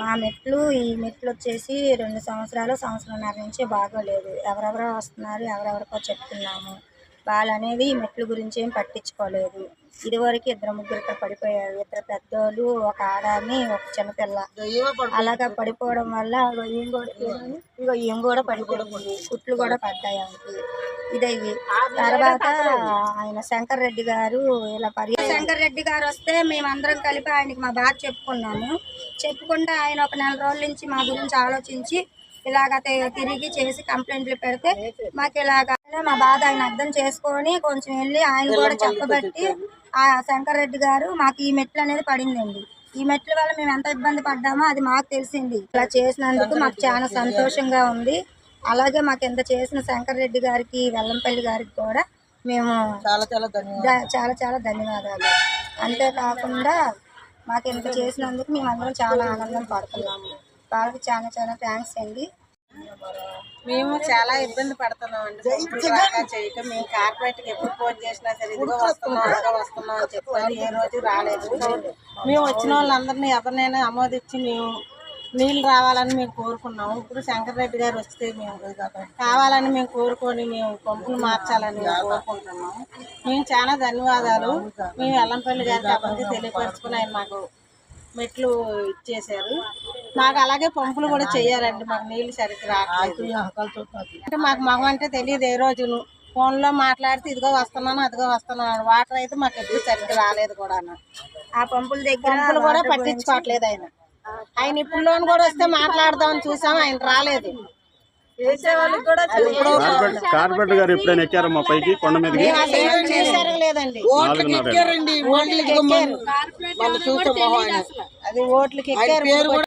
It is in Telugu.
మా మెట్లు ఈ మెట్లు వచ్చేసి 2 సంవత్సరాలు సంవత్సరంన్నర నుంచి బాగోలేదు. ఎవరెవరో వస్తున్నారు, ఎవరెవరికో చెప్తున్నాము. వాళ్ళనేది ఈ మెట్ల గురించి ఏం పట్టించుకోలేదు. ఇదివరకు 2 ముగ్గురు ఇక్కడ పడిపోయారు. 2 పెద్దోళ్ళు, ఒక ఆడామి, ఒక చిన్నపిల్ల. అలాగా పడిపోవడం వల్ల ఈమె కూడా పడిపోయింది. కుట్లు కూడా పడ్డాయి ఆమెకి. ఇదయ్యి తర్వాత ఆయన శంకర్ రెడ్డి గారు శంకర్ రెడ్డి గారు వస్తే మేమందరం కలిపి ఆయనకి మా బాధ చెప్పుకున్నాము. చెప్పుకుంటే ఆయన ఒక 4 రోజుల నుంచి మా గురించి ఆలోచించి ఇలాగ తిరిగి చేసి కంప్లైంట్లు పెడితే మాకు ఇలాగ మా బాధ ఆయన అర్థం చేసుకొని కొంచెం వెళ్ళి ఆయన కూడా చెప్పబట్టి ఆ శంకర్ రెడ్డి గారు మాకు ఈ మెట్లు అనేది పడిందండి. ఈ మెట్ల వల్ల మేము ఎంత ఇబ్బంది పడ్డామో అది మాకు తెలిసింది. ఇలా చేసినందుకు మాకు చాలా సంతోషంగా ఉంది. అలాగే మాకు ఎంత చేసిన శంకర్ రెడ్డి గారికి, వెల్లంపల్లి గారికి కూడా మేము చాలా చాలా ధన్యవాదాలు. అంతేకాకుండా మాకు ఎంత చేసినందుకు మేము అందరం చాలా ఆనందం పడుతున్నాము. వాళ్ళకి చాలా చాలా థ్యాంక్స్ అండి. మేము చాలా ఇబ్బంది పడుతున్నాం అండి. చేయక మేము కార్పొరేట్కి ఎప్పుడు ఫోన్ చేసినా సరే ఇదిగో వస్తున్నాం అని చెప్పారు. ఏ రోజు రాలేదు. మేము వచ్చిన వాళ్ళందరినీ ఎవరినైనా ఆమోదించి మేము నీళ్ళు రావాలని మేము కోరుకున్నాము. ఇప్పుడు శంకర్ రెడ్డి గారు వస్తే మేము కావాలని మేము కోరుకొని మేము పంపులు మార్చాలని కోరుకుంటున్నాము. మేము చాలా ధన్యవాదాలు. మేము వెల్లంపల్లి గారికి అప్పటికి తెలియపరుచుకుని ఆయన మాకు మెట్లు ఇచ్చేసారు. మాకు అలాగే పంపులు కూడా చెయ్యాలండి. మాకు నీళ్ళు సరిగ్గా రావట్లేదు. అంటే మాకు మగం అంటే తెలియదు. ఏ రోజును ఫోన్లో మాట్లాడితే ఇదిగో వస్తున్నాను అదిగో వస్తున్నాను. వాటర్ అయితే మాకు ఎప్పుడు సరిగ్గా రాలేదు కూడా. ఆ పంపుల దగ్గర కూడా పట్టించుకోవట్లేదు ఆయన ఇప్పుడు లోన్ కూడా వస్తే మాట్లాడదామని చూసాము, ఆయన రాలేదు. కార్పొరేటర్ గారు ఎప్పుడైనా ఎక్కారు మా పైకి కొండ మీద లేదండి. ఓట్లకి అది ఓట్లకి ఎక్కారు.